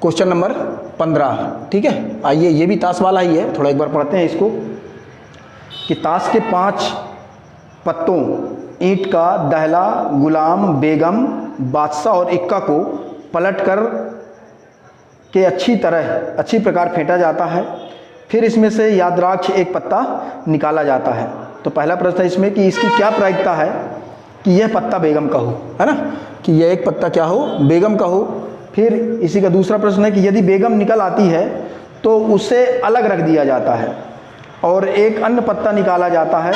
Question number 15, ठीक है। आइए, ये भी ताश वाला ही है, थोड़ा एक बार पढ़ते हैं इसको कि ताश के 5 पत्तों ईंट का दहला, गुलाम, बेगम, बादशाह और इक्का को पलट कर के अच्छी प्रकार फेंटा जाता है। फिर इसमें से याद्राक्ष एक पत्ता निकाला जाता है। तो पहला प्रश्न है इसमें कि इसकी क्या प्रायिकता है कि यह पत्ता बेगम का हो, है ना, कि यह एक पत्ता क्या हो, बेगम का हो। फिर इसी का दूसरा प्रश्न है कि यदि बेगम निकल आती है तो उसे अलग रख दिया जाता है और एक अन्य पत्ता निकाला जाता है।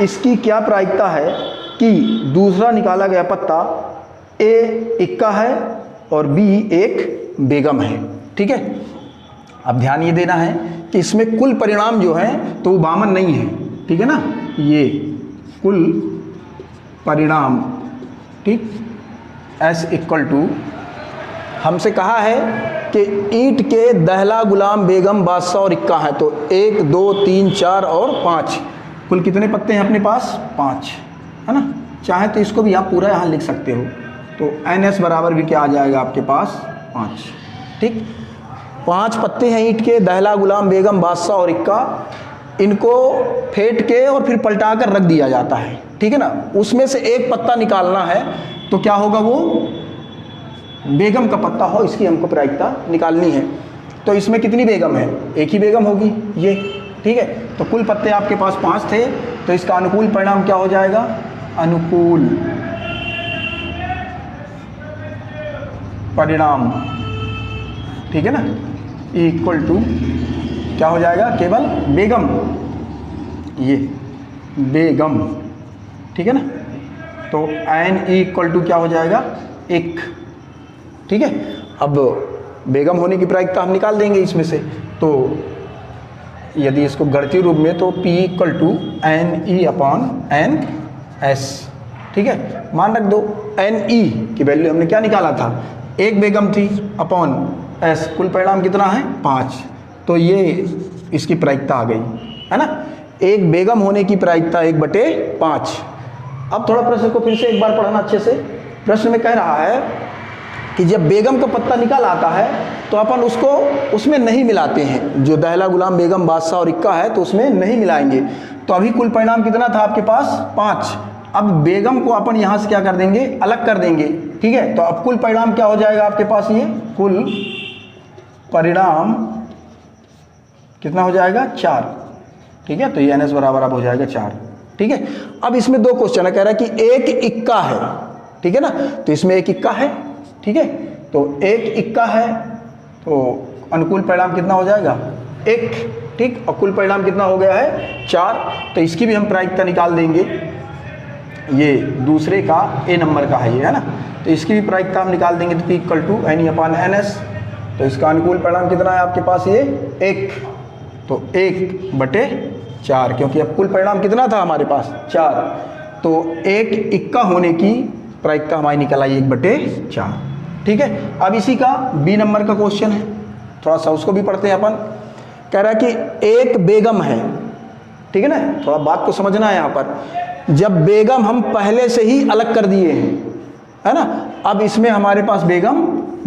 इसकी क्या प्रायिकता है कि दूसरा निकाला गया पत्ता ए इक्का है और बी एक बेगम है, ठीक है। अब ध्यान ये देना है कि इसमें कुल परिणाम जो है तो वो वामन नहीं है, ठीक है ना, ये कुल परिणाम, ठीक, S = हमसे कहा है कि ईंट के दहला, गुलाम, बेगम, बादशाह और इक्का है। तो 1 2 3 4 और 5, कुल कितने पत्ते हैं अपने पास? 5, है ना। चाहे तो इसको भी आप पूरा यहाँ लिख सकते हो। तो NS बराबर भी क्या आ जाएगा आपके पास? 5, ठीक। 5 पत्ते हैं ईंट के, दहला, गुलाम, बेगम, बादशाह और इक्का। इनको फेंट के और फिर पलटा कर रख दिया जाता है, ठीक है ना। उसमें से एक पत्ता निकालना है तो क्या होगा, वो बेगम का पत्ता हो, इसकी हमको प्रायिकता निकालनी है। तो इसमें कितनी बेगम है? एक ही बेगम होगी ये, ठीक है। तो कुल पत्ते आपके पास 5 थे, तो इसका अनुकूल परिणाम क्या हो जाएगा? अनुकूल परिणाम, ठीक है ना, = क्या हो जाएगा? केवल बेगम, ये बेगम, ठीक है ना। तो NE = क्या हो जाएगा? 1, ठीक है। अब बेगम होने की प्रायिकता हम निकाल देंगे इसमें से। तो यदि इसको गणितीय रूप में तो P = NE/NS, ठीक है। मान रख दो NE की वैल्यू हमने क्या निकाला था? 1 बेगम थी अपॉन S, कुल परिणाम कितना है? 5। तो ये इसकी प्रायिकता आ गई, है ना। एक बेगम होने की प्रायिकता 1/5। अब थोड़ा प्रश्न को फिर से एक बार पढ़ना अच्छे से। प्रश्न में कह रहा है कि जब बेगम का पत्ता निकल आता है तो अपन उसको उसमें नहीं मिलाते हैं। जो दहला, गुलाम, बेगम, बादशाह और इक्का है तो उसमें नहीं मिलाएंगे। तो अभी कुल परिणाम कितना था आपके पास? 5। अब बेगम को अपन यहाँ से क्या कर देंगे? अलग कर देंगे, ठीक है। तो अब कुल परिणाम क्या हो जाएगा आपके पास? ये कुल परिणाम कितना हो जाएगा? 4, ठीक है। तो ये NS बराबर अब हो जाएगा 4, ठीक है। अब इसमें 2 क्वेश्चन है, कह रहा है कि एक इक्का है, ठीक है ना। तो इसमें एक इक्का है, ठीक है। तो एक इक्का है तो अनुकूल परिणाम कितना हो जाएगा? 1, ठीक। और कुल परिणाम कितना हो गया है? 4। तो इसकी भी हम प्रायिकता निकाल देंगे। ये दूसरे का A नंबर का है ये, है ना। तो इसकी भी प्रायिकता हम निकाल देंगे। तो P = NE/NS। तो इसका अनुकूल परिणाम कितना है आपके पास? ये 1। तो 1/4, क्योंकि अब कुल परिणाम कितना था हमारे पास? 4। तो एक इक्का होने की प्रायिकता हमारी निकल आई 1/4, ठीक है। अब इसी का B नंबर का क्वेश्चन है, थोड़ा सा उसको भी पढ़ते हैं अपन। कह रहा है कि एक बेगम है, ठीक है ना। थोड़ा बात को समझना है यहाँ पर। जब बेगम हम पहले से ही अलग कर दिए हैं, है ना। अब इसमें हमारे पास बेगम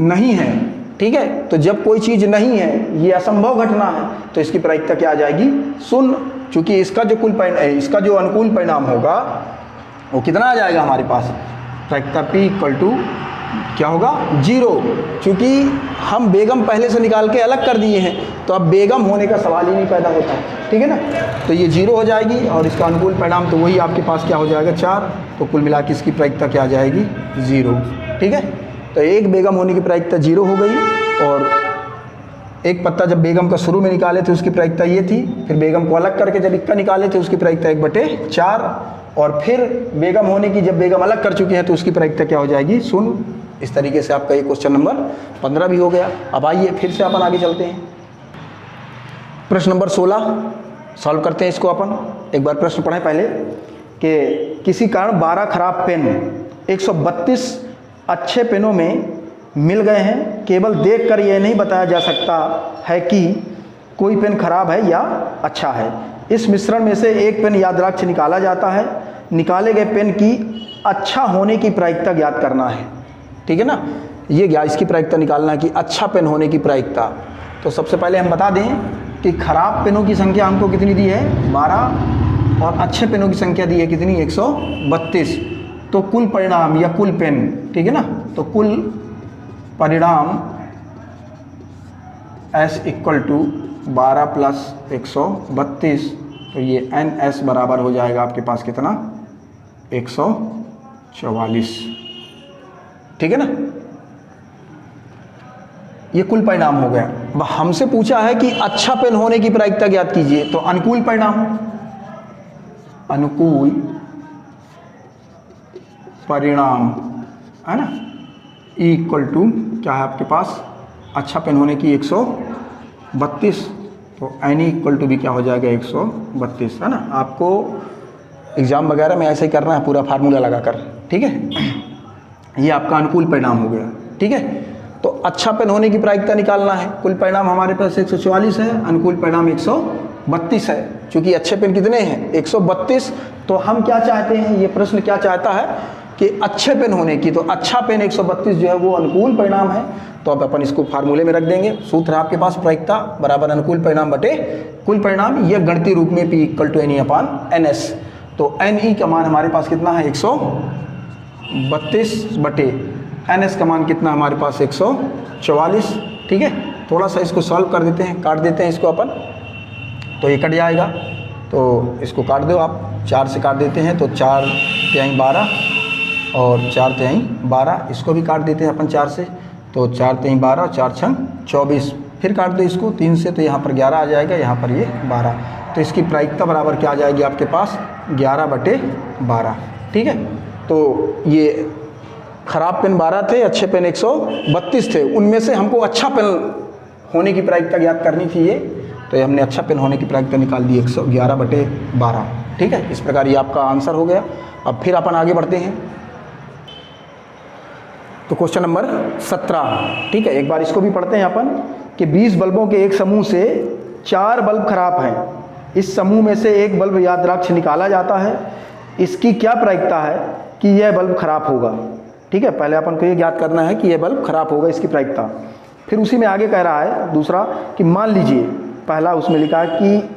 नहीं है, ठीक है। तो जब कोई चीज़ नहीं है, ये असंभव घटना है, तो इसकी प्रायिकता क्या आ जाएगी? 0। चूँकि इसका जो इसका जो अनुकूल परिणाम होगा वो कितना आ जाएगा हमारे पास? प्रायिकता P = क्या होगा? 0। चूँकि हम बेगम पहले से निकाल के अलग कर दिए हैं, तो अब बेगम होने का सवाल ही नहीं पैदा होता, ठीक है ना। तो ये 0 हो जाएगी और इसका अनुकूल परिणाम तो वही आपके पास क्या हो जाएगा? 4। तो कुल मिला के इसकी प्रायिकता क्या आ जाएगी? 0, ठीक है। तो एक बेगम होने की प्रायिकता 0 हो गई। और एक पत्ता जब बेगम का शुरू में निकाले थे उसकी प्रायिकता ये थी, फिर बेगम को अलग करके जब इक्का निकाले थे उसकी प्रायिकता 1/4, और फिर बेगम होने की जब बेगम अलग कर चुके हैं तो उसकी प्रायिकता क्या हो जाएगी? 0। इस तरीके से आपका ये क्वेश्चन नंबर 15 भी हो गया। अब आइए फिर से अपन आगे चलते हैं। प्रश्न नंबर 16 सॉल्व करते हैं इसको अपन। एक बार प्रश्न पढ़ें पहले कि किसी कारण 12 खराब पेन 132 अच्छे पेनों में मिल गए हैं। केवल देखकर यह नहीं बताया जा सकता है कि कोई पेन खराब है या अच्छा है। इस मिश्रण में से एक पेन याद्राक्ष निकाला जाता है। निकाले गए पेन की अच्छा होने की प्रायिकता ज्ञात करना है, ठीक है ना। ये गया, इसकी प्रायिकता निकालना है कि अच्छा पेन होने की प्रायिकता। तो सबसे पहले हम बता दें कि खराब पेनों की संख्या हमको कितनी दी है 12 और अच्छे पेनों की संख्या दी है कितनी 132। तो कुल परिणाम या कुल पेन, ठीक है ना, तो कुल परिणाम S इक्वल टू 12 प्लस 132, तो ये NS बराबर हो जाएगा आपके पास कितना 144, ठीक है ना। ये कुल परिणाम हो गया। अब हमसे पूछा है कि अच्छा पेन होने की प्रायिकता ज्ञात कीजिए, तो अनुकूल परिणाम, अनुकूल परिणाम है ना, E इक्वल टू क्या है आपके पास अच्छा पेन होने की 132, तो NE इक्वल टू भी क्या हो जाएगा 132, है ना। आपको एग्ज़ाम वगैरह में ऐसे ही करना है पूरा फार्मूला लगाकर, ठीक है। ये आपका अनुकूल परिणाम हो गया, ठीक है। तो अच्छा पेन होने की प्रायिकता निकालना है। कुल परिणाम हमारे पास 144 है, अनुकूल परिणाम 132 है। चूँकि अच्छे पेन कितने हैं 132, तो हम क्या चाहते हैं, ये प्रश्न क्या चाहता है कि अच्छे पेन होने की, तो अच्छा पेन 132 जो है वो अनुकूल परिणाम है। तो अब अपन इसको फार्मूले में रख देंगे। सूत्र है आपके पास प्रायिकता बराबर अनुकूल परिणाम बटे कुल परिणाम, यह गणितीय रूप में P equal to NE upon NS। तो NE का मान हमारे पास कितना है 132 बटे NS का मान कितना हमारे पास 144, ठीक है। थोड़ा सा इसको सॉल्व कर देते हैं, काट देते हैं इसको अपन, तो ये कट जाएगा। तो इसको काट दो आप, 4 से काट देते हैं तो 4 तिहाई 12 और 4 तिहाई 12, इसको भी काट देते हैं अपन 4 से, तो 4 तिहाई 12, 4 छंग 24, फिर काट दो इसको 3 से, तो यहाँ पर 11 आ जाएगा, यहाँ पर ये 12। तो इसकी प्रायिकता बराबर क्या आ जाएगी आपके पास 11 बटे 12, ठीक है। तो ये खराब पेन 12 थे, अच्छे पेन 132 थे, उनमें से हमको अच्छा पेन होने की प्रायिकता ज्ञात करनी थी ये, तो ये हमने अच्छा पेन होने की प्रायिकता निकाल दी 111 बटे 12, ठीक है। इस प्रकार ये आपका आंसर हो गया। अब फिर अपन आगे बढ़ते हैं, तो क्वेश्चन नंबर 17, ठीक है। एक बार इसको भी पढ़ते हैं अपन कि 20 बल्बों के एक समूह से 4 बल्ब खराब हैं। इस समूह में से एक बल्ब याद्राक्ष निकाला जाता है, इसकी क्या प्रायिकता है कि यह बल्ब खराब होगा, ठीक है। पहले अपन को ये ज्ञात करना है कि यह बल्ब खराब होगा, इसकी प्रायिकता। फिर उसी में आगे कह रहा है दूसरा कि मान लीजिए, पहला उसमें लिखा है कि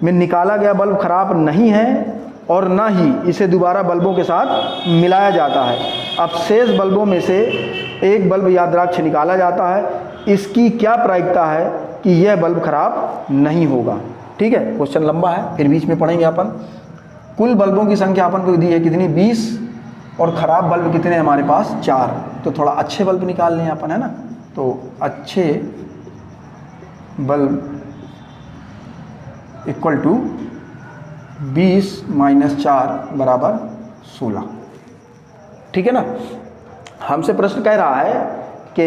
में निकाला गया बल्ब खराब नहीं है और ना ही इसे दोबारा बल्बों के साथ मिलाया जाता है। अब शेष बल्बों में से एक बल्ब याद्राक्ष निकाला जाता है, इसकी क्या प्रायिकता है कि यह बल्ब खराब नहीं होगा, ठीक है। क्वेश्चन लंबा है, फिर बीच में पढ़ेंगे अपन। कुल बल्बों की संख्या अपन को दी है कितनी 20 और ख़राब बल्ब कितने हमारे पास 4। तो थोड़ा अच्छे बल्ब निकाल लें अपन, है ना। तो अच्छे बल्ब इक्वल टू 20 - 4 बराबर 16, ठीक है ना। हमसे प्रश्न कह रहा है कि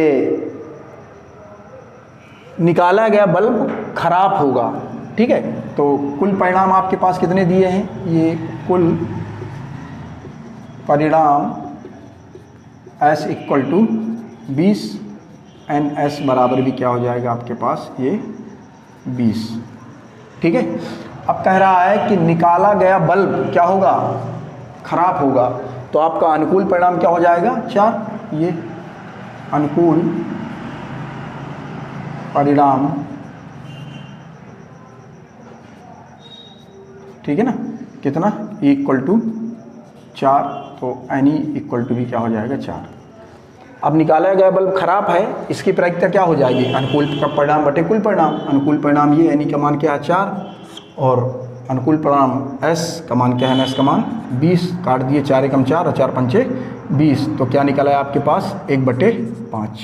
निकाला गया बल्ब खराब होगा, ठीक है। तो कुल परिणाम आपके पास कितने दिए हैं, ये कुल परिणाम S इक्वल टू 20 NS बराबर भी क्या हो जाएगा आपके पास ये 20, ठीक है। अब कह रहा है कि निकाला गया बल्ब क्या होगा खराब होगा, तो आपका अनुकूल परिणाम क्या हो जाएगा 4, ये अनुकूल परिणाम, ठीक है ना, कितना E इक्वल टू 4, तो NE इक्वल टू भी क्या हो जाएगा 4। अब निकाला गया बल्ब खराब है, इसकी प्रायिकता क्या हो जाएगी अनुकूल का परिणाम बटे कुल परिणाम। अनुकूल परिणाम ये NE का मान क्या है 4 और अनुकूल परिणाम S का मान क्या है, S का मान 20, काट दिए 4 एकम 4 और 4 पंचे 20, तो क्या निकला है आपके पास 1/5,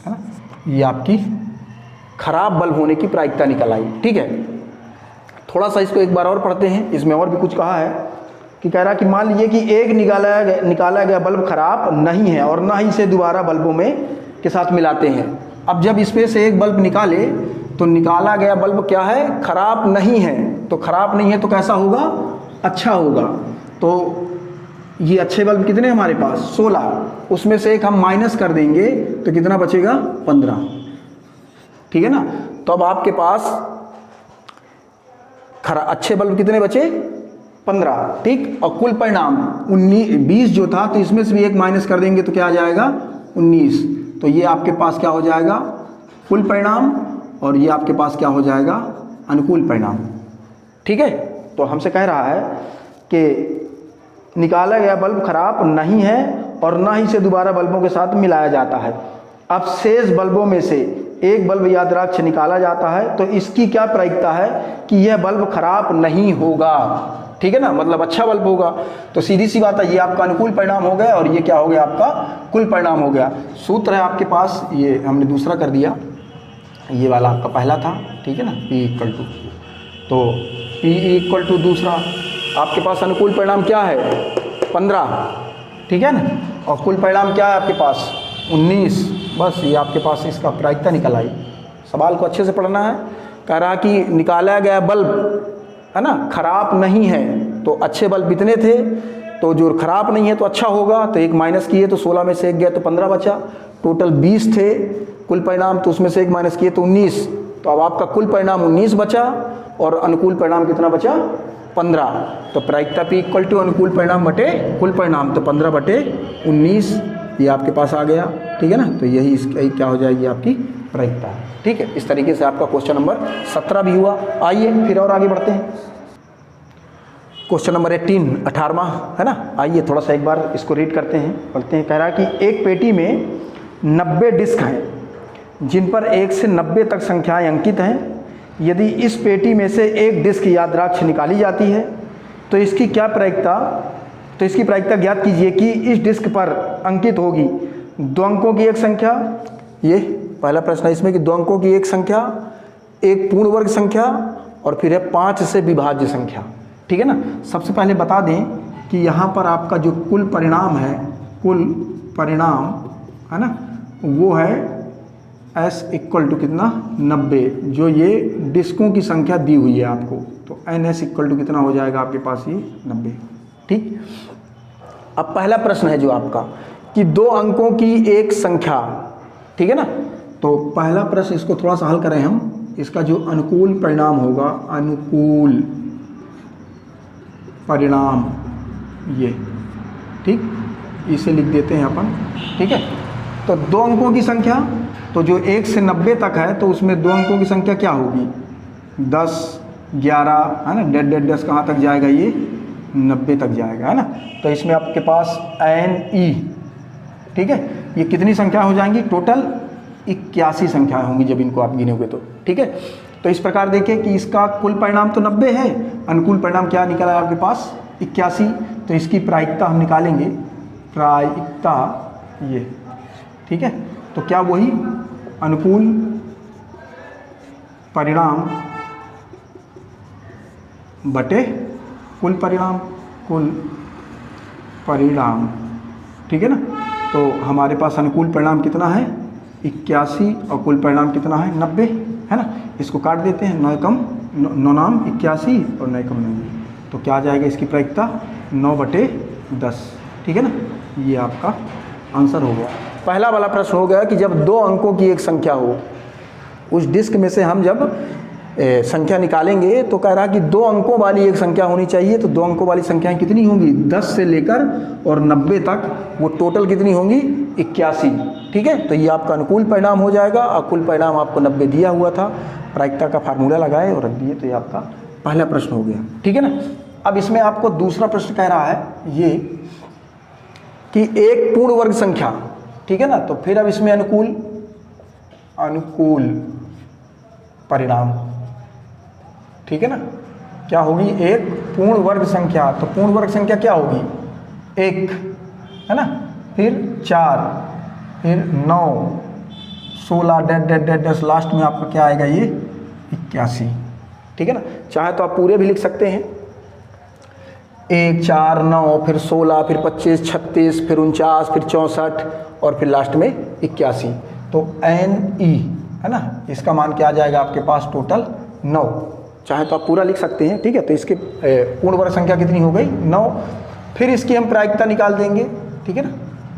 है ना। ये आपकी खराब बल्ब होने की प्रायिकता निकल आई, ठीक है। थोड़ा सा इसको एक बार और पढ़ते हैं, इसमें और भी कुछ कहा है कि कह रहा कि मान लीजिए कि एक निकाला गया बल्ब खराब नहीं है और ना ही इसे दोबारा बल्बों में के साथ मिलाते हैं। अब जब इसमें से एक बल्ब निकाले तो निकाला गया बल्ब क्या है खराब नहीं है, तो खराब नहीं है तो कैसा होगा अच्छा होगा। तो ये अच्छे बल्ब कितने हमारे पास 16, उसमें से एक हम माइनस कर देंगे तो कितना बचेगा 15, ठीक है ना। तो अब आपके पास अच्छे बल्ब कितने बचे 15, ठीक। और कुल परिणाम 20 जो था, तो इसमें से भी एक माइनस कर देंगे तो क्या आ जाएगा 19, तो ये आपके पास क्या हो जाएगा, कुल परिणाम, और ये आपके पास क्या हो जाएगा, अनुकूल परिणाम। ठीक है, तो हमसे कह रहा है कि निकाला गया बल्ब खराब नहीं है और ना ही इसे दोबारा बल्बों के साथ मिलाया जाता है। अब शेष बल्बों में से एक बल्ब याद्राक्ष निकाला जाता है तो इसकी क्या प्रायिकता है कि यह बल्ब खराब नहीं होगा। ठीक है ना, मतलब अच्छा बल्ब होगा। तो सीधी सी बात है, ये आपका अनुकूल परिणाम हो गया और ये क्या हो गया, आपका कुल परिणाम हो गया। सूत्र है आपके पास, ये हमने दूसरा कर दिया, ये वाला आपका पहला था। ठीक है ना, P इक्वल टू, तो P इक्वल टू दूसरा आपके पास अनुकूल परिणाम क्या है 15। ठीक है ना, और कुल परिणाम क्या है आपके पास 19। बस ये आपके पास इसका प्रायिकता निकल आई। सवाल को अच्छे से पढ़ना है। कह रहा कि निकाला गया बल्ब है ना खराब नहीं है, तो अच्छे बल्ब इतने थे, तो जो खराब नहीं है तो अच्छा होगा, तो एक माइनस किए तो 16 में से एक गया तो 15 बचा। टोटल 20 थे कुल परिणाम, तो उसमें से एक माइनस किए तो 19, तो अब आपका कुल परिणाम 19 बचा और अनुकूल परिणाम कितना बचा 15। तो प्रायिकता P इक्वल टू अनुकूल परिणाम बटे कुल परिणाम, तो 15 बटे 19 ये आपके पास आ गया। ठीक है ना, तो यही इसकी क्या हो जाएगी आपकी प्रायिकता। ठीक है, इस तरीके से आपका क्वेश्चन नंबर 17 भी हुआ। आइए फिर और आगे बढ़ते हैं। क्वेश्चन नंबर 18वां है ना, आइए थोड़ा सा एक बार इसको रीड करते हैं, पढ़ते हैं। कह रहा है कि एक पेटी में 90 डिस्क हैं जिन पर 1 से 90 तक संख्याएं अंकित हैं। यदि इस पेटी में से एक डिस्क याद्राक्ष निकाली जाती है तो इसकी क्या प्रायिकता, तो इसकी प्रायिकता ज्ञात कीजिए कि इस डिस्क पर अंकित होगी 2 अंकों की एक संख्या। ये पहला प्रश्न है इसमें कि 2 अंकों की एक संख्या, एक पूर्ण वर्ग संख्या और फिर है 5 से विभाज्य संख्या। ठीक है ना, सबसे पहले बता दें कि यहाँ पर आपका जो कुल परिणाम है, कुल परिणाम है ना, वो है S इक्वल टू कितना 90, जो ये डिस्कों की संख्या दी हुई है आपको, तो NS इक्वल टू कितना हो जाएगा आपके पास ये 90। ठीक, अब पहला प्रश्न है जो आपका कि 2 अंकों की एक संख्या। ठीक है ना, तो पहला प्रश्न इसको थोड़ा सा हल करें हम। इसका जो अनुकूल परिणाम होगा, अनुकूल परिणाम ये, ठीक, इसे लिख देते हैं अपन। ठीक है, तो 2 अंकों की संख्या, तो जो 1 से 90 तक है तो उसमें 2 अंकों की संख्या क्या होगी 10, 11 है ना, डेड 10 कहाँ तक जाएगा ये 90 तक जाएगा है ना। तो इसमें आपके पास NE, ठीक है, ये कितनी संख्या हो जाएंगी टोटल 81 संख्या होंगी जब इनको आप गिनोगे तो। ठीक है, तो इस प्रकार देखिए कि इसका कुल परिणाम तो 90 है, अनुकूल परिणाम क्या निकला है आपके पास 81, तो इसकी प्रायिकता हम निकालेंगे, प्रायिकता ये। ठीक है, तो क्या वही अनुकूल परिणाम बटे कुल परिणाम, कुल परिणाम। ठीक है ना, तो हमारे पास अनुकूल परिणाम कितना है 81 और कुल परिणाम कितना है 90 है ना। इसको काट देते हैं, 9 कम 9 नाम 81 और 9 कम 90, तो क्या आ जाएगा इसकी प्रायिकता 9/10। ठीक है ना, ये आपका आंसर हो गया। पहला वाला प्रश्न हो गया कि जब 2 अंकों की एक संख्या हो, उस डिस्क में से हम जब संख्या निकालेंगे तो कह रहा कि 2 अंकों वाली एक संख्या होनी चाहिए। तो 2 अंकों वाली संख्याएं कितनी होंगी 10 से लेकर और 90 तक, वो टोटल कितनी होंगी 81। ठीक है, तो ये आपका अनुकूल परिणाम हो जाएगा और कुल परिणाम आपको 90 दिया हुआ था, प्रायिकता का फार्मूला लगाए और रख दिए, तो ये आपका पहला प्रश्न हो गया। ठीक है ना, अब इसमें आपको दूसरा प्रश्न कह रहा है ये कि एक पूर्ण वर्ग संख्या। ठीक है ना, तो फिर अब इसमें अनुकूल परिणाम। ठीक है ना, क्या होगी एक पूर्ण वर्ग संख्या, तो पूर्ण वर्ग संख्या क्या होगी 1 है ना, फिर 4, फिर 9, 16 डेड 10, लास्ट में आपका क्या आएगा ये 81। ठीक है ना, चाहे तो आप पूरे भी लिख सकते हैं, 1, 4, 9, फिर 16, फिर 25, 36, फिर 49, फिर 64 और फिर लास्ट में 81। तो NE है ना, इसका मान क्या आ जाएगा आपके पास टोटल 9, चाहे तो आप पूरा लिख सकते हैं। ठीक है, तो इसके पूर्ण वर्ग संख्या कितनी हो गई 9, फिर इसकी हम प्रायिकता निकाल देंगे। ठीक है ना,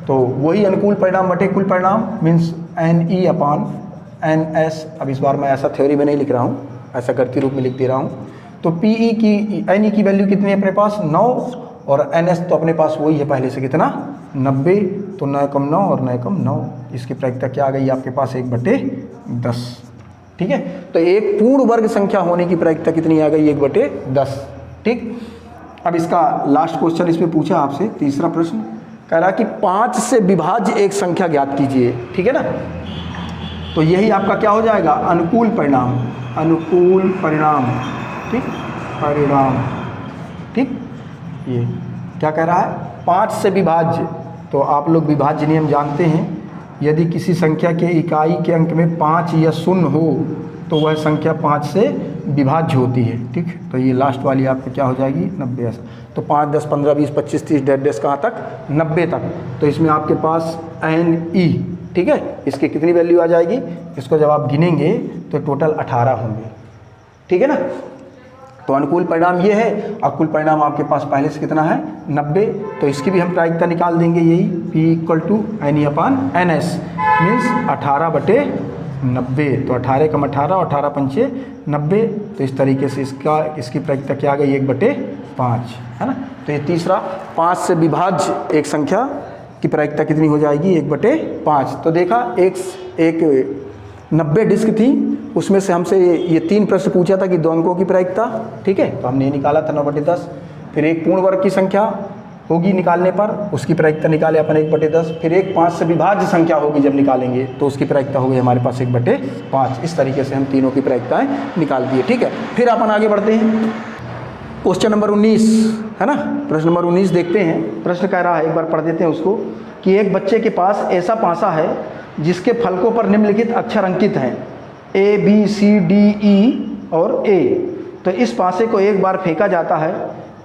तो वही अनुकूल परिणाम बटे कुल परिणाम मीन्स NE/NS। अब इस बार मैं ऐसा थ्योरी में नहीं लिख रहा हूँ, ऐसा गणितीय रूप में लिख दे रहा हूँ। तो NE की वैल्यू कितनी है अपने पास 9 और NS तो अपने पास वही है पहले से कितना 90, तो 9 कम 9 और 9 कम 9, इसकी प्रायिकता क्या आ गई आपके पास 1/10। ठीक है, तो एक पूर्ण वर्ग संख्या होने की प्रायिकता कितनी आ गई 1/10। ठीक, अब इसका लास्ट क्वेश्चन इसमें पूछा आपसे, तीसरा प्रश्न कह रहा कि 5 से विभाज्य एक संख्या ज्ञात कीजिए। ठीक है ना, तो यही आपका क्या हो जाएगा अनुकूल परिणाम, अनुकूल परिणाम। ठीक, परिणाम। ठीक, ये क्या कह रहा है 5 से विभाज्य, तो आप लोग विभाज्य नियम जानते हैं, यदि किसी संख्या के इकाई के अंक में 5 या 0 हो तो वह संख्या 5 से विभाज्य होती है। ठीक, तो ये लास्ट वाली आपको क्या हो जाएगी 90। तो 5, 10, 15, 20, 25, 30, 150 कहाँ तक 90 तक। तो इसमें आपके पास NE, ठीक है, इसकी कितनी वैल्यू आ जाएगी, इसको जब आप गिनेंगे तो टोटल 18 होंगे। ठीक है ना, तो अनुकूल परिणाम ये है, अकुल परिणाम आपके पास पहले से कितना है 90। तो इसकी भी हम प्रायिकता निकाल देंगे, यही P = NE/NS मीन्स 18/90। तो 18 कम 18, 18 पंचे 90। तो इस तरीके से इसकी प्रायिकता क्या आ गई 1/5, है ना। तो ये तीसरा 5 से विभाज्य एक संख्या की प्रायिकता कितनी हो जाएगी 1/5। तो देखा एक 90 डिस्क थी, उसमें से हमसे ये 3 प्रश्न पूछा था कि 2 अंकों की प्रायिकता। ठीक है, तो हमने निकाला था 9/10। फिर एक पूर्ण वर्ग की संख्या होगी निकालने पर, उसकी प्रायिकता निकाले अपन 1/10। फिर एक 5 से विभाज्य संख्या होगी जब निकालेंगे तो उसकी प्रायिकता होगी हमारे पास 1/5। इस तरीके से हम तीनों की प्रायिकताएँ निकाल दिए। ठीक है, फिर अपन आगे बढ़ते हैं, क्वेश्चन नंबर 19 है ना। प्रश्न नंबर 19 देखते हैं। प्रश्न कह रहा है, एक बार पढ़ देते हैं उसको, कि एक बच्चे के पास ऐसा पासा है जिसके फलकों पर निम्नलिखित अक्षर अंकित हैं ABCDE और A। तो इस पासे को एक बार फेंका जाता है,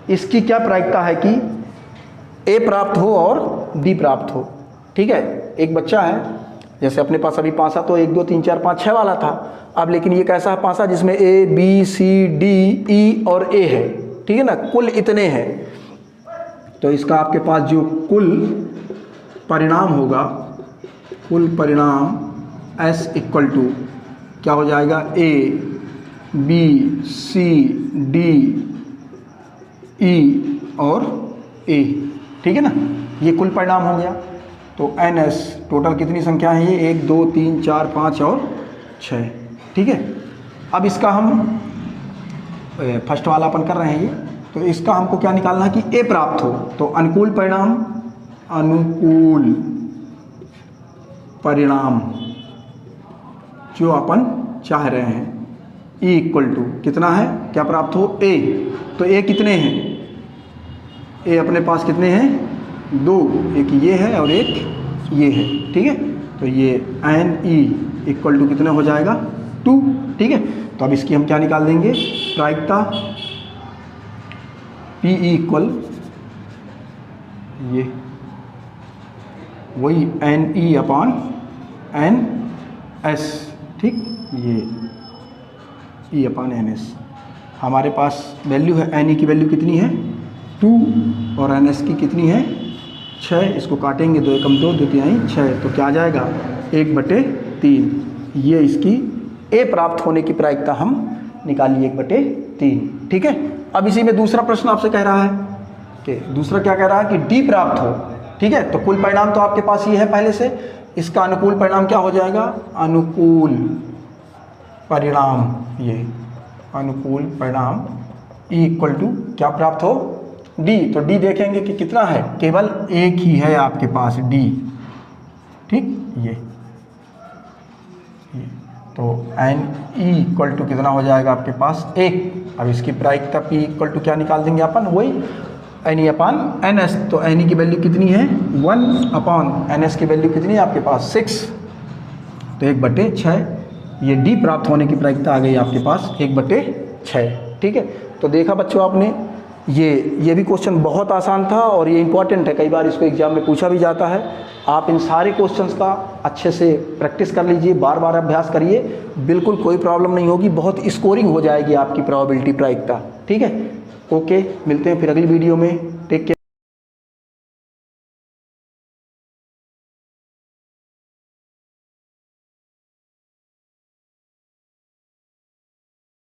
इसकी क्या प्रायिकता है कि A प्राप्त हो और D प्राप्त हो। ठीक है, एक बच्चा है, जैसे अपने पास अभी पासा तो 1 2 3 4 5 6 वाला था, अब लेकिन ये कैसा है पासा जिसमें ABCDE और A है। ठीक है ना, कुल इतने हैं। तो इसका आपके पास जो कुल परिणाम होगा, कुल परिणाम S = क्या हो जाएगा A B C D E और A। ठीक है ना, ये कुल परिणाम हो गया। तो NS टोटल कितनी संख्या है ये 1 2 3 4 5 और 6। ठीक है, अब इसका हम फर्स्ट वाला अपन कर रहे हैं ये, तो इसका हमको क्या निकालना है कि A प्राप्त हो। तो अनुकूल परिणाम, अनुकूल परिणाम जो अपन चाह रहे हैं E = कितना है, क्या प्राप्त हो A। तो A कितने हैं, A अपने पास कितने हैं 2, एक ये है और एक ये है। ठीक है, तो ये NE = कितना हो जाएगा 2। ठीक है, तो अब इसकी हम क्या निकाल देंगे प्रायिकता, PE = ये वही NE/NS। ठीक, ये E/NS हमारे पास वैल्यू है, NE की वैल्यू कितनी है 2 और NS की कितनी है 6। इसको काटेंगे 2 एकम 2, 2 तिहाई 6, तो क्या आ जाएगा 1/3। ये इसकी A प्राप्त होने की प्रायिकता हम निकालिए 1/3। ठीक है, अब इसी में दूसरा प्रश्न आपसे कह रहा है कि दूसरा क्या कह रहा है कि D प्राप्त हो। ठीक है, तो कुल परिणाम तो आपके पास ये है पहले से, इसका अनुकूल परिणाम क्या हो जाएगा, अनुकूल परिणाम, ये अनुकूल परिणाम E = क्या प्राप्त हो D। तो D देखेंगे कि कितना है, केवल एक ही है आपके पास D। ठीक, ये तो NE = कितना हो जाएगा आपके पास 1। अब इसकी प्रायिकता P = क्या निकाल देंगे अपन, वही NE/NS। तो NE की वैल्यू कितनी है 1/NS की वैल्यू कितनी है आपके पास 6, तो 1/6। ये D प्राप्त होने की प्रायिकता आ गई आपके पास 1/6। ठीक है, तो देखा बच्चों आपने, ये भी क्वेश्चन बहुत आसान था और ये इंपॉर्टेंट है, कई बार इसको एग्जाम में पूछा भी जाता है। आप इन सारे क्वेश्चंस का अच्छे से प्रैक्टिस कर लीजिए, बार बार अभ्यास करिए, बिल्कुल कोई प्रॉब्लम नहीं होगी, बहुत स्कोरिंग हो जाएगी आपकी प्रोबेबिलिटी प्रायिकता। ठीक है, ओके, मिलते हैं फिर अगली वीडियो में, टेक केयर।